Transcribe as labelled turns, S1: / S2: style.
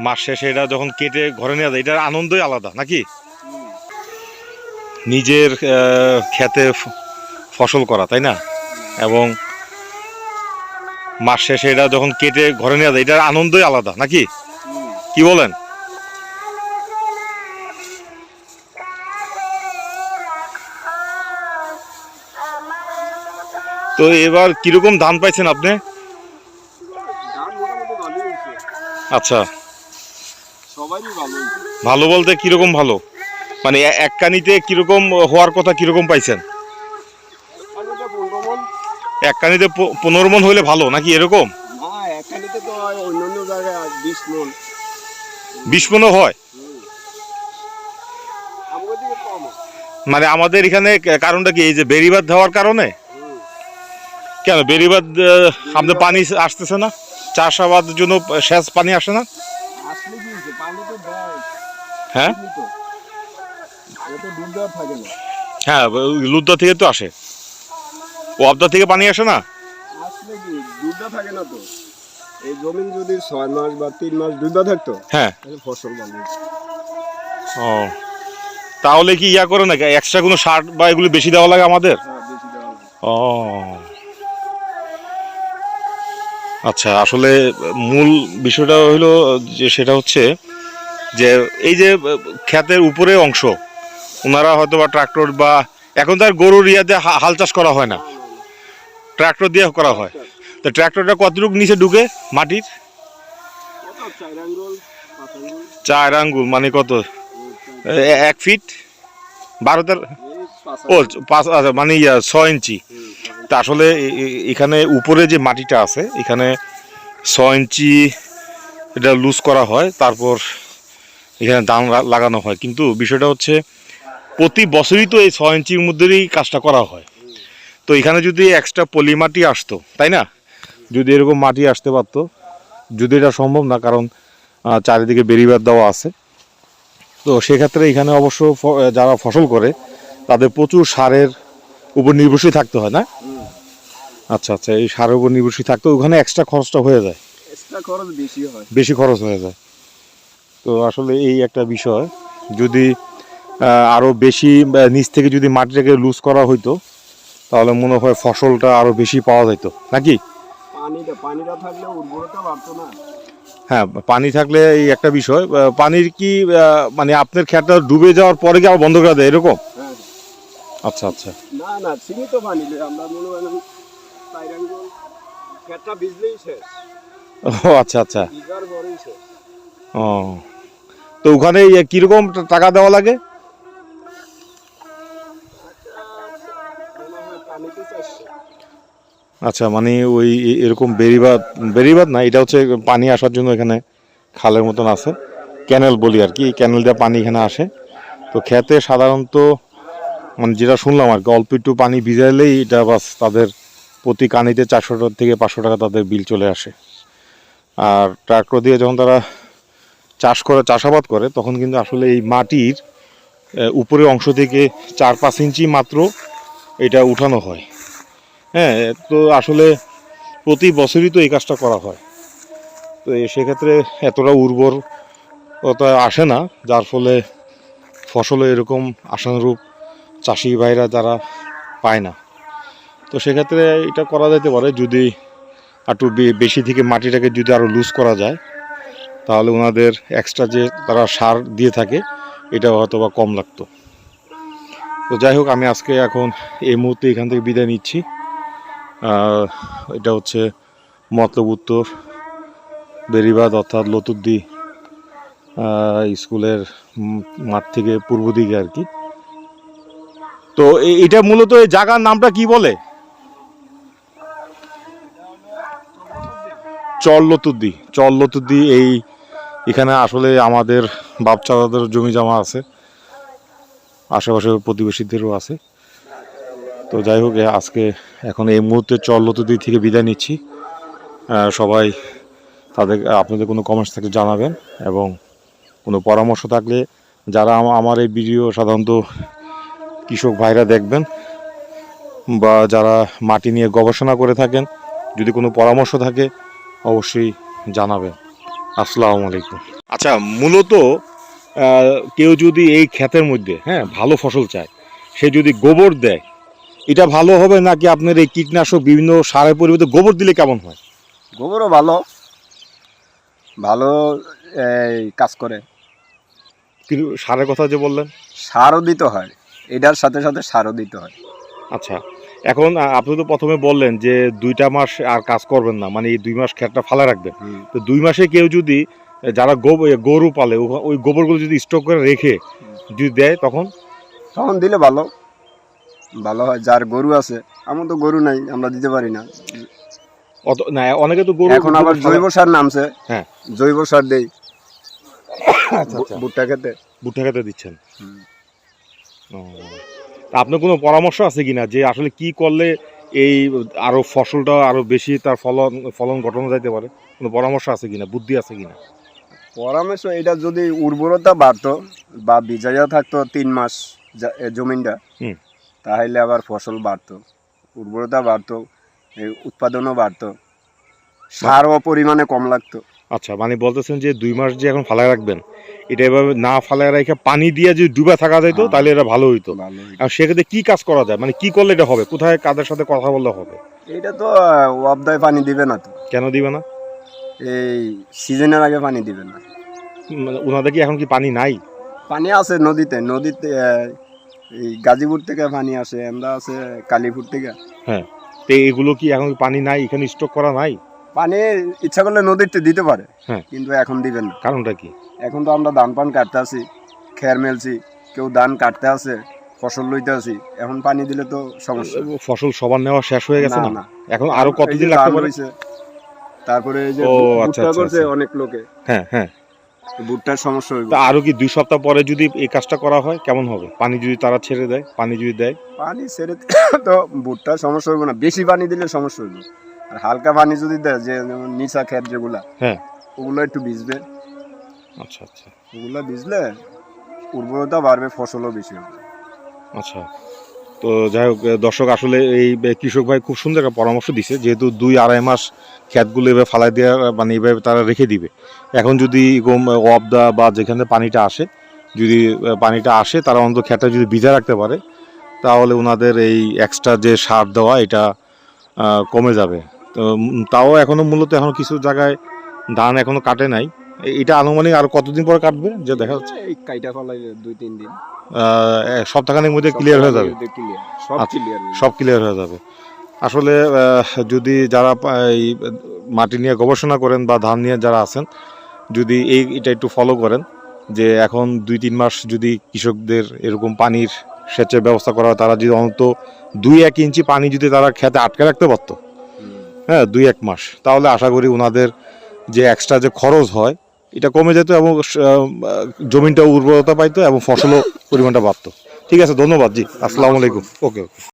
S1: মাস শেষে এটা যখন কেটে ঘরে নিয়ে যায় এটার আনন্দই আলাদা নাকি? নিজের খেতে ফসল করা, তাই না? এবং মাস শেষে এটা যখন কেটে ঘরে নিয়ে যায় এটার আনন্দই আলাদা নাকি? কি বলেন? তো এবার কিরকম ধান পাইছেন আপনি? আচ্ছা, ভালো বলতে কিরকম ভালো, মানে এক কানিতে কিরকম হওয়ার কথা, কিরকম পাইছেন? এক কানিতে 15 মণ হইলে ভালো নাকি এরকম? 20 মণও হয়? মানে আমাদের এখানে কারণটা কি, এই যে বেড়িবাঁধ দেওয়ার কারণে? কেন বেড়িবাঁধ আমাদের পানি আসতেছে না? চাষাবাদের জন্য সেচ পানি আসে না? হ্যাঁ হ্যাঁ, লুদ্দা থেকে তো আসে, ওয়াবদা থেকে পানি আসে না?
S2: থাকে না তো, এই জমি যদি 6 মাস বা 3 মাস দুধা থাকতো,
S1: হ্যাঁ
S2: ফসল ভালো।
S1: ও, তাহলে কি ইয়া করে নাকি এক্সট্রা কোনো সার বা এগুলো বেশি দেওয়া লাগে আমাদের? ও আচ্ছা, আসলে মূল বিষয়টা হলো যে সেটা হচ্ছে যে এই যে ক্ষেতের উপরে অংশ ওনারা হয়তো বা ট্রাক্টর বা এখন তার গরুর ইয়াতে হাল চাষ করা হয় না, ট্রাক্টর দিয়ে করা হয়। তো ট্রাক্টরটা কতটুকু নিচে ঢুকে মাটির? 4 আঙ্গুল মানে কত, 1 ফিট 12 ও 5, আচ্ছা মানে 6 ইঞ্চি। তা আসলে এখানে উপরে যে মাটিটা আছে এখানে 6 ইঞ্চি এটা লুজ করা হয়, তারপর এখানে ধান লাগানো হয়। কিন্তু বিষয়টা হচ্ছে প্রতি বছরই তো এই 6 ইঞ্চির মধ্যেই কাজটা করা হয়। তো এখানে যদি এক্সট্রা পলি মাটি আসতো, তাই না? যদি এরকম মাটি আসতে পারতো, যদি এটা সম্ভব না, কারণ চারিদিকে বেড়িবাঁধ দেওয়া আছে, তো সেক্ষেত্রে এখানে অবশ্য যারা ফসল করে তাদের প্রচুর সারের উপর নির্ভরশীল থাকতে হয় না? আচ্ছা আচ্ছা, এই সারের উপর নির্ভরশীল থাকতে ওখানে এক্সট্রা খরচটা হয়ে যায়, বেশি খরচ হয়ে যায়। তো আসলে এই একটা বিষয়, যদি আরও বেশি নিচ থেকে যদি মাটিটাকে লুজ করা হইতো তাহলে মনে হয় ফসলটা আরও বেশি পাওয়া যেত নাকি? হ্যাঁ, পানি থাকলে এই একটা বিষয়, পানির কি মানে আপনার ক্ষেতটা ডুবে যাওয়ার পরে কি আবার বন্ধ করে দেয় এরকম? আচ্ছা আচ্ছা,
S2: না না, সীমিত পানি আমরা মনে করেন ক্ষেতটা ভিজলেই শেষ।
S1: ও আচ্ছা আচ্ছা, ও তো ওখানে কিরকম টাকা দেওয়া লাগে? আচ্ছা, মানে ওই এরকম বেড়িবাঁধ না, এটা হচ্ছে পানি আসার জন্য এখানে খালের মতন আছে, ক্যানেল বলি আর কি, ক্যানেল দিয়ে পানি এখানে আসে। তো খেতে সাধারণত মানে যেটা শুনলাম আর কি, অল্প একটু পানি ভিজাইলেই এটা বাস তাদের প্রতি কানিতে 400 থেকে 500 টাকা তাদের বিল চলে আসে। আর ট্রাক্টর দিয়ে যখন তারা চাষাবাদ করে তখন কিন্তু আসলে এই মাটির উপরের অংশ থেকে 4-5 ইঞ্চি মাত্র এটা উঠানো হয়। হ্যাঁ, তো আসলে প্রতি বছরই তো এই কাজটা করা হয়। তো সেক্ষেত্রে এতটা উর্বরতা আসে না, যার ফলে ফসলে এরকম আশানুরূপ চাষি ভাইরা যারা পায় না। তো সেক্ষেত্রে এটা করা যেতে পারে, যদি একটু বেশি থেকে মাটিটাকে যদি আরও লুজ করা যায় তাহলে ওনাদের এক্সট্রা যে তারা সার দিয়ে থাকে এটা হয়তো বা কম লাগতো। তো যাই হোক, আমি আজকে এখন এই মুহূর্তে এখান থেকে বিদায় নিচ্ছি। এটা হচ্ছে মতলব উত্তর বেড়িবাঁধ অর্থাৎ লতুদ্দি স্কুলের মাঠ থেকে পূর্ব দিকে আর কি। তো এটা মূলত এই জায়গার নামটা কি বলে? চর লতুদ্দি। এই এখানে আসলে আমাদের বাপ চাচাদের জমি জমা আছে, আশেপাশের প্রতিবেশীদেরও আছে। তো যাই হোক, আজকে এখন এই মুহূর্তে চর লতুদ্দি থেকে বিদায় নিচ্ছি। সবাই আপনাদের কোনো কমেন্টস থাকলে জানাবেন, এবং কোনো পরামর্শ থাকলে, যারা আমার এই ভিডিও সাধারণত কৃষক ভাইরা দেখবেন বা যারা মাটি নিয়ে গবেষণা করে থাকেন, যদি কোনো পরামর্শ থাকে অবশ্যই জানাবেন। আসসালামু আলাইকুম। আচ্ছা, মূলত কেউ যদি এই ক্ষেতের মধ্যে হ্যাঁ ভালো ফসল চায়, সে যদি গোবর দেয়, এটা ভালো হবে নাকি আপনার এই কীটনাশক বিভিন্ন সারের পরিবর্তে গোবর দিলে কেমন হয়?
S2: গোবরও ভালো, ভালো কাজ করে।
S1: কিন্তু সারের কথা যে বললেন,
S2: সারও দিতে হয়, এটার সাথে সাথে সারও দিতে হয়।
S1: আচ্ছা, এখন আপনি তো প্রথমে বললেন যে 2টা মাস আর কাজ করবেন না, মানে এই 2 মাস ক্ষেতটা ফালা রাখবেন। তো 2 মাসে কেউ যদি যারা গরু পালে ওই গোবরগুলো যদি স্টক করে রেখে যদি দেয়, তখন
S2: তখন দিলে ভালো ভালো হয়। যার গরু আছে, আমার তো গরু নাই, আমরা দিতে পারি না।
S1: অত না, অনেকে তো গরু
S2: এখন আবার জৈব সার নামছে,
S1: হ্যাঁ
S2: জৈব সার দেই
S1: আচ্ছা আচ্ছা,
S2: ভুট্টা খেতে।
S1: ভুট্টা খেতে দিচ্ছেন। ও, তা আপনার কোনো পরামর্শ আছে কিনা যে আসলে কি করলে এই আরো ফসলটা আরো বেশি তার ফলন ঘটানো যাইতে পারে? কোনো পরামর্শ আছে কিনা, বুদ্ধি আছে কিনা?
S2: পরামর্শ, এটা যদি উর্বরতা বাড়তো বা বিজাইয়া থাকতো 3 মাস জমিনটা,
S1: হুম।
S2: তাহলে আবার ফসল বাড়তো, উর্বরতা বাড়তো, উৎপাদনও বাড়তো, সারও পরিমাণে কম লাগতো।
S1: আচ্ছা, মানে বলতেছেন যে 2 মাস যে এখন ফালায় রাখবেন, এটা এভাবে না ফালায় রেখে পানি দিয়ে যদি ডুবা থাকা যাইতো
S2: হ্যাঁ।
S1: তাহলে এটা ভালো হইতো।
S2: ভালো।
S1: আর সেক্ষেত্রে কি কাজ করা যায়, মানে কি করলে এটা হবে, কোথায় কাদের সাথে কথা বললে হবে?
S2: এটা তো অবদায় পানি দিবে না তো,
S1: কেন দিবে না?
S2: এই সিজনের আগে পানি দিবে না।
S1: মানে ওনাদের কি এখন কি পানি নাই?
S2: পানি আছে নদীতে, এই গাজীপুর থেকে পানি আসে, আমরা আছে কালীপুর থেকে।
S1: হ্যাঁ, তো এগুলো কি এখন পানি নাই, এখানে স্টক করা নাই?
S2: পানি ইচ্ছা করলে নদীতে দিতে পারে,
S1: হ্যাঁ,
S2: কিন্তু এখন দিবেন না।
S1: কারণটা কি?
S2: এখন তো আমরা ধান পান কাটতে আছি, খের মেলছি, কেউ ধান কাটতে আছে, ফসল লইতে আছি, এখন পানি দিলে তো সমস্যা।
S1: ফসল সবার নেওয়া শেষ হয়ে গেছে না?
S2: না।
S1: এখন আরো
S2: এই
S1: কতদিন
S2: যে
S1: লাগতে
S2: ধান
S1: পারে?
S2: হইছে, তারপরে এই যে
S1: ও, আচ্ছা,
S2: ভুট্টা
S1: আচ্ছা,
S2: করছে
S1: আচ্ছা।
S2: অনেক লোকে,
S1: হ্যাঁ হ্যাঁ,
S2: ভুট্টার সমস্যা হইব।
S1: তা আরো কি 2 সপ্তাহ পরে যদি এই কাজটা করা হয় কেমন হবে? পানি যদি তারা ছেড়ে দেয়, পানি যদি দেয়?
S2: পানি ছেড়ে তো ভুট্টার সমস্যা হইব না, বেশি পানি দিলে সমস্যা হইব। আর হালকা পানি যদি দেয়, যে যেমন নিচা ক্ষেত যেগুলা,
S1: হ্যাঁ,
S2: ওগুলো একটু ভিজবে,
S1: আচ্ছা আচ্ছা
S2: ওগুলো ভিজলে উর্বরতা বাড়বে, ফসলও বেশি হবে।
S1: আচ্ছা। তো যাই হোক, দর্শক আসলে এই কৃষক ভাই খুব সুন্দর একটা পরামর্শ দিছে, যেহেতু 2-2.5 মাস ক্ষেতগুলো এভাবে ফালাই দেওয়া, মানে এইভাবে তারা রেখে দিবে। এখন যদি এরকম ওয়াবদা বা যেখানে পানিটা আসে, যদি পানিটা আসে, তারা অন্তত ক্ষেতটা যদি ভিজা রাখতে পারে, তাহলে ওনাদের এই এক্সট্রা যে সার দেওয়া এটা কমে যাবে। তো তাও এখনো মূলত এখন কিছু জায়গায় ধান এখনো কাটে নাই। এটা আনুমানিক আর কতদিন পরে কাটবে যে দেখা যাচ্ছে?
S2: এই কাইটা ফলাই 2-3 দিন,
S1: সপ্তাহখানেক মধ্যে ক্লিয়ার হয়ে যাবে।
S2: সব
S1: আচ্ছা,
S2: ক্লিয়ার।
S1: সব ক্লিয়ার হয়ে যাবে। আসলে যদি যারা এই মাটি নিয়ে গবেষণা করেন বা ধান নিয়ে যারা আছেন, যদি এটা একটু ফলো করেন, যে এখন 2-3 মাস যদি কৃষকদের এরকম পানির সেচের ব্যবস্থা করা হয়, তারা যদি অন্তত 2-1 ইঞ্চি পানি যদি তারা খেতে আটকে রাখতে পারতো, হ্যাঁ 2-1 মাস, তাহলে আশা করি ওনাদের যে এক্সট্রা যে খরচ হয় এটা কমে যেত এবং জমিনটা উর্বরতা পাইতো এবং ফসলও পরিমাণটা বাড়তো। ঠিক আছে, ধন্যবাদ জি, আসসালামু আলাইকুম। ওকে ওকে।